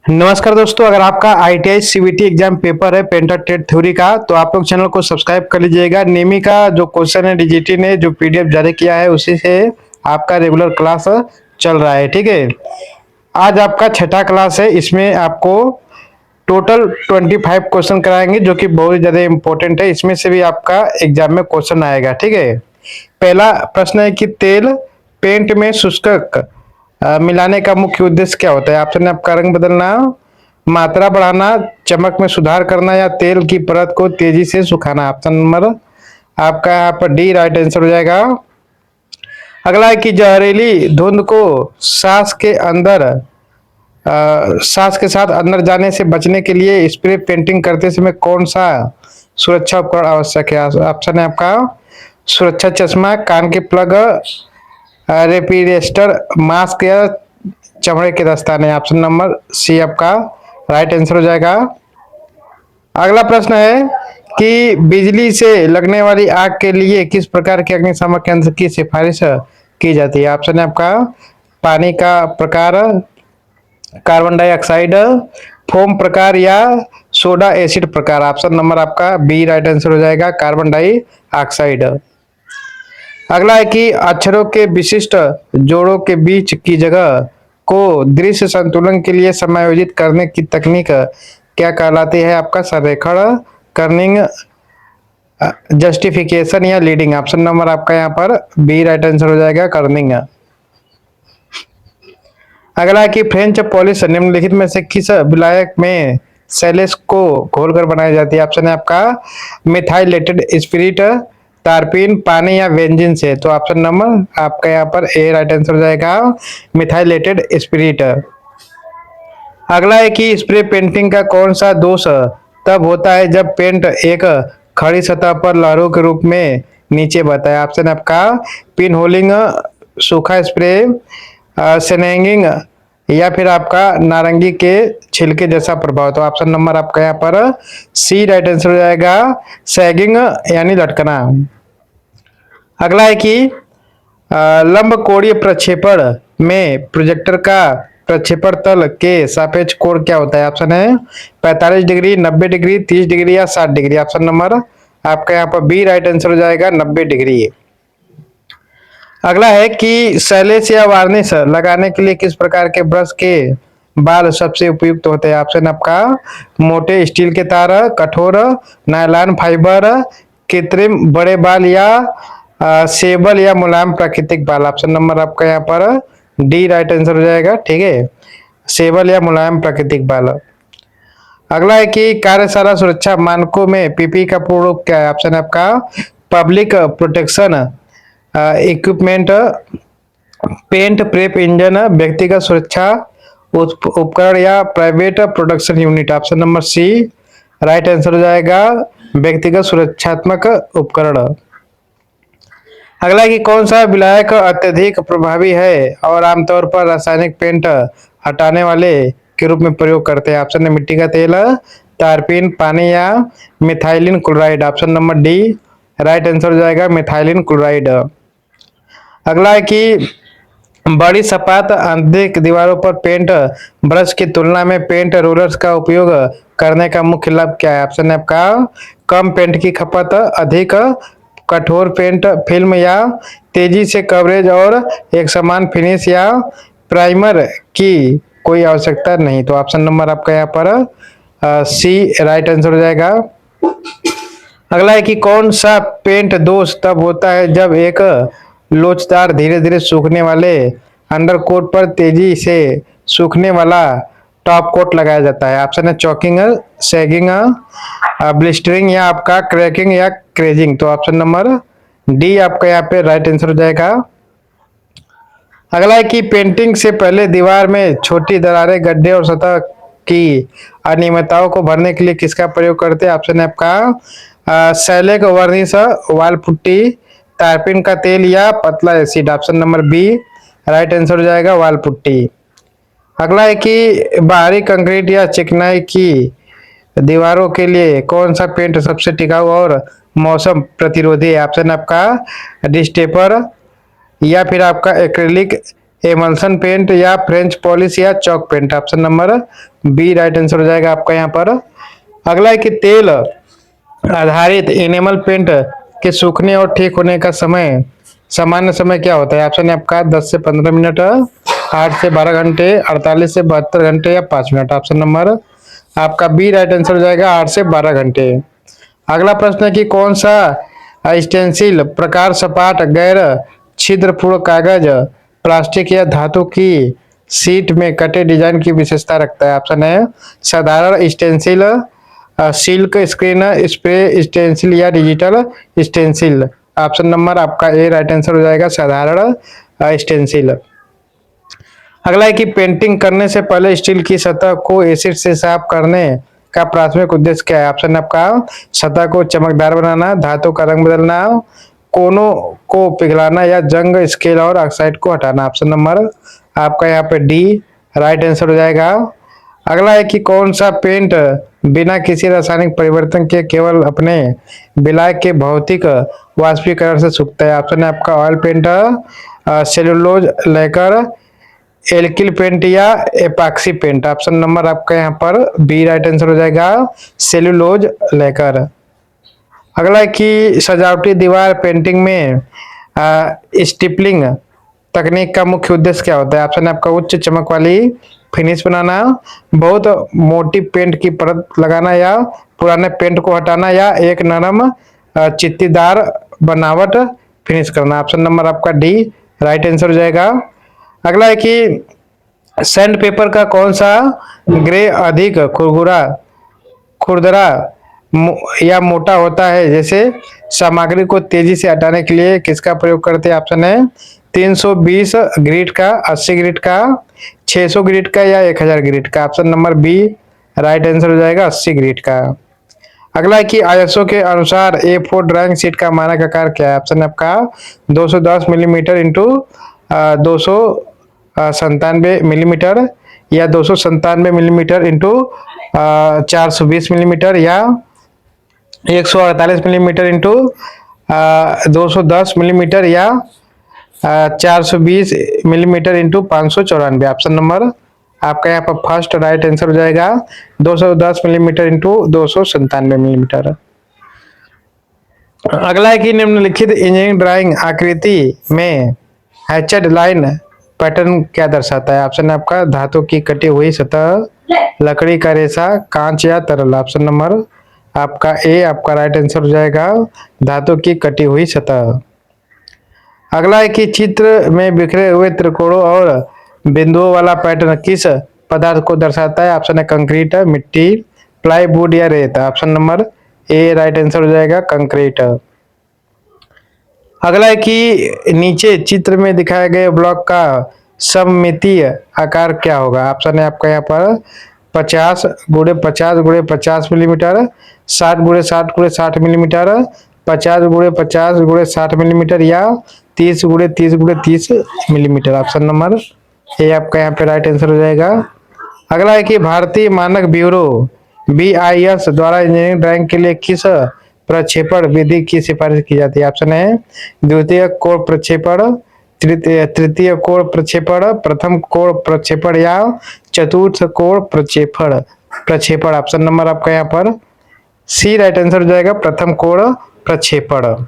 नमस्कार दोस्तों, अगर आपका आईटीआई सीवीटी एग्जाम पेपर है पेंटर ट्रेड थ्योरी का, तो आप लोग चैनल को सब्सक्राइब कर लीजिएगा। नेमी का जो क्वेश्चन है डीजीटी ने जो पीडीएफ जारी किया है उसी से आपका रेगुलर क्लास चल रहा है। ठीक है, आज आपका छठा क्लास है। इसमें आपको टोटल 25 क्वेश्चन कराएंगे जो कि बहुत ही ज्यादा इंपॉर्टेंट है। इसमें से भी आपका एग्जाम में क्वेश्चन आएगा। ठीक है, पहला प्रश्न है कि तेल पेंट में शुष्क मिलाने का मुख्य उद्देश्य क्या होता है। ऑप्शन है आपका रंग बदलना, मात्रा बढ़ाना, चमक में सुधार करना या तेल की परत को तेजी से सुखाना। ऑप्शन नंबर आपका यहाँ पर डी राइट आंसर हो जाएगा। अगला है कि जहरीली धुंध को सांस के अंदर सांस के साथ अंदर जाने से बचने के लिए स्प्रे पेंटिंग करते समय कौन सा सुरक्षा उपकरण आवश्यक है। ऑप्शन है आपका सुरक्षा चश्मा, कान के प्लग, रेपिरेस्टर, मास्क या चमड़े के दस्ताने। ऑप्शन नंबर सी आपका राइट आंसर हो जाएगा। अगला प्रश्न है कि बिजली से लगने वाली आग के लिए किस प्रकार के अग्निशामक यंत्र की सिफारिश की जाती है। ऑप्शन है आपका पानी का प्रकार, कार्बन डाइऑक्साइड, फोम प्रकार या सोडा एसिड प्रकार। ऑप्शन नंबर आपका बी राइट आंसर हो जाएगा, कार्बन डाइऑक्साइड। अगला है कि अक्षरों के विशिष्ट जोड़ों के बीच की जगह को दृश्य संतुलन के लिए समायोजित करने की तकनीक क्या कहलाती है। आपका संरेखण, कर्निंग, जस्टिफिकेशन या लीडिंग। ऑप्शन नंबर आपका यहाँ पर बी राइट आंसर हो जाएगा, कर्निंग। अगला है कि फ्रेंच पॉलिश निम्नलिखित में से किस विलायक में सेलेस को घोलकर बनाई जाती है। ऑप्शन है आपका मिथाइलेटेड स्पिरिट, तारपीन, पानी या बेंजीन से। तो ऑप्शन नंबर आपका यहाँ पर ए राइट आंसर हो जाएगा, मिथाइलेटेड स्पिरिट। अगला है कि स्प्रे पेंटिंग का कौन सा दोष तब होता है जब पेंट एक खड़ी सतह पर लहरों के रूप में नीचे बहता है। ऑप्शन आपका पिन होलिंग, सूखा स्प्रे, सेनेंगिंग या फिर आपका नारंगी के छिलके जैसा प्रभाव। तो ऑप्शन नंबर आपका यहाँ पर सी राइट आंसर हो जाएगा, सैगिंग यानी लटकना। अगला है कि लंबकोणीय प्रक्षेपण में प्रोजेक्टर का प्रक्षेपण तल के सापेक्ष कोण क्या होता है। ऑप्शन है 45 डिग्री, 90 डिग्री, 30 डिग्री या 60 डिग्री। ऑप्शन नंबर आपका यहाँ पर बी राइट आंसर हो जाएगा, 90 डिग्री। अगला है कि सैलेस या वार्निश लगाने के लिए किस प्रकार के ब्रश के बाल सबसे उपयुक्त होते हैं। ऑप्शन आपका मोटे स्टील के तार, कठोर नायलॉन फाइबर, कृत्रिम बड़े बाल या सेबल या मुलायम प्राकृतिक बाल। ऑप्शन नंबर आपका यहाँ पर डी राइट आंसर हो जाएगा। ठीक है, सेबल या मुलायम प्राकृतिक बाल। अगला है कि कार्यशाला सुरक्षा मानकों में पीपी का पूर्ण रूप क्या है। ऑप्शन है आपका public protection equipment, paint prep engine, व्यक्तिगत सुरक्षा उपकरण या private production unit. Option number C right answer हो जाएगा, व्यक्तिगत सुरक्षात्मक उपकरण। अगला कि कौन सा विलायक अत्यधिक प्रभावी है और आमतौर पर रासायनिक पेंट हटाने वाले के रूप में प्रयोग करते हैं। ऑप्शन है मिट्टी का तेल, तारपीन, पानी या methylene chloride. Option number D right answer हो जाएगा, मिथाइलिन क्लोराइड। अगला है कि बड़ी सपाट आंतरिक दीवारों पर पेंट ब्रश की तुलना में पेंट रोलर्स का उपयोग करने का मुख्य लाभ क्या है। ऑप्शन है आपका कम पेंट की खपत, अधिक कठोर पेंट फिल्म या तेजी से कवरेज और एक समान फिनिश या प्राइमर की कोई आवश्यकता नहीं। तो ऑप्शन नंबर आपका यहाँ पर सी राइट आंसर हो जाएगा। अगला है कि कौन सा पेंट दोष तब होता है जब एक लोचदार धीरे धीरे सूखने वाले अंडरकोट पर तेजी से सूखने वाला टॉप कोट लगाया जाता है। ऑप्शन है चॉकिंग, सैगिंग, ब्लिस्टरिंग या आपका क्रैकिंग या क्रेजिंग। तो ऑप्शन नंबर डी आपका यहाँ पे राइट आंसर हो जाएगा। अगला है कि पेंटिंग से पहले दीवार में छोटी दरारें, गड्ढे और सतह की अनियमितताओं को भरने के लिए किसका प्रयोग करते हैं। ऑप्शन है आपका सैलेक वर्निश, वाल पुट्टी, तारपीन का तेल या पतला acid. Option number B right answer हो जाएगा, वाल पुट्टी। अगला है कि बाहरी कंक्रीट या चिकनाई की दीवारों के लिए कौन सा पेंट सबसे टिकाऊ और मौसम प्रतिरोधी है। ऑप्शन आपका डिस्टेपर या फिर आपका एक्रिलिक एमल्सन पेंट या फ्रेंच पॉलिश या chalk paint. Option number B right answer हो जाएगा आपका यहाँ पर। अगला है कि तेल आधारित एनिमल पेंट के सूखने और ठीक होने का समय सामान्य समय क्या होता है? ऑप्शन है आपका 10 से 15 मिनट, 8 से 12 घंटे, 48 से 72 घंटे या 5 मिनट। ऑप्शन नंबर आपका बी राइट आंसर हो जाएगा 8 से 12 घंटे। अगला प्रश्न है कि कौन सा स्टेंसिल प्रकार सपाट गैर छिद्रपूर्ण कागज, प्लास्टिक या धातु की सीट में कटे डिजाइन की विशेषता रखता है? ऑप्शन है साधारण stencil, silk screen spray stencil या डिजिटल स्टेंसिल। ऑप्शन नंबर आपका ए राइट आंसर हो जाएगा साधारण स्टेंसिल। अगला है कि पेंटिंग करने से पहले स्टील की सतह को एसिड से साफ करने का प्राथमिक उद्देश्य क्या है? ऑप्शन आपका सतह को चमकदार बनाना, धातु का रंग बदलना, कोनों को पिघलाना या जंग स्केल और ऑक्साइड को हटाना। ऑप्शन नंबर आपका यहाँ पे डी राइट आंसर हो जाएगा। अगला है कि कौन सा पेंट बिना किसी रासायनिक परिवर्तन के केवल अपने विलायक के भौतिक वाष्पीकरण से सूखता है? ऑप्शन है आपका ऑयल पेंट, सेलुलोज लेकर, एल्किल पेंट या एपॉक्सी पेंट। ऑप्शन नंबर आपका यहाँ पर बी राइट आंसर हो जाएगा सेलुलोज लेकर। अगला है कि सजावटी दीवार पेंटिंग में स्टिपलिंग तकनीक का मुख्य उद्देश्य क्या होता है? ऑप्शन है आपका उच्च चमक वाली फिनिश बनाना, बहुत मोटी पेंट की परत लगाना या पुराने पेंट को हटाना या एक नरम चित्तीदार बनावट फिनिश करना। ऑप्शन नंबर आपका डी राइट आंसर हो जाएगा। अगला है कि सैंड पेपर का कौन सा ग्रे अधिक खुरदुरा खुरदरा या मोटा होता है? जैसे सामग्री को तेजी से हटाने के लिए किसका प्रयोग करते हैं? ऑप्शन है 320 ग्रिट का, 80 ग्रिट का, 600 ग्रिट का या 1000 ग्रिट का। Option number B right answer हो जाएगा 80 ग्रिट का। अगला है कि आईएसओ के अनुसार A4 ड्राइंग शीट का मानक आकार क्या है? ऑप्शन आपका 210 मिलीमीटर इंटू 297 मिलीमीटर या 297 मिलीमीटर इंटू 420 मिलीमीटर या 148 मिलीमीटर इंटू 210 मिलीमीटर या 420 मिलीमीटर इंटू 594। ऑप्शन नंबर आपका यहाँ पर फर्स्ट राइट आंसर हो जाएगा 210 मिलीमीटर इंटू 297 मिलीमीटर। अगला है कि निम्नलिखित इंजीनियरिंग ड्राइंग आकृति में हैचड लाइन पैटर्न क्या दर्शाता है? ऑप्शन आपका धातु की कटी हुई सतह, लकड़ी का रेशा, कांच या तरल। ऑप्शन नंबर आपका ए आपका राइट आंसर हो जाएगा धातु की कटी हुई सतह। अगला है कि चित्र में बिखरे हुए त्रिकोणों और बिंदुओं वाला पैटर्न किस पदार्थ को दर्शाता है? ऑप्शन है कंक्रीट, मिट्टी, प्लाईवुड या रेत। Option number A right answer हो जाएगा कंक्रीट। अगला है कि नीचे चित्र में दिखाए गए ब्लॉक का सममितीय आकार क्या होगा? ऑप्शन है आपका यहाँ पर 50 गुणे 50 गुणे 50 मिलीमीटर, 60 गुणे 60 गुणे 60 मिलीमीटर, 50 गुणे 50 गुणे 60 मिलीमीटर या 30 गुणे 30 गुणे 30 मिलीमीटर। ऑप्शन नंबर ए आपका यहाँ पे राइट आंसर हो जाएगा। अगला है कि भारतीय मानक ब्यूरो BIS द्वारा इंजीनियरिंग ड्राइंग के लिए किस प्रक्षेपण विधि की सिफारिश की जाती है? ऑप्शन है द्वितीय कोण प्रक्षेपण, तृतीय कोण प्रक्षेपण, प्रथम कोण प्रक्षेपण या चतुर्थ कोण प्रक्षेपण। ऑप्शन नंबर आपका यहाँ पर सी राइट आंसर हो जाएगा प्रथम कोण प्रक्षेपण।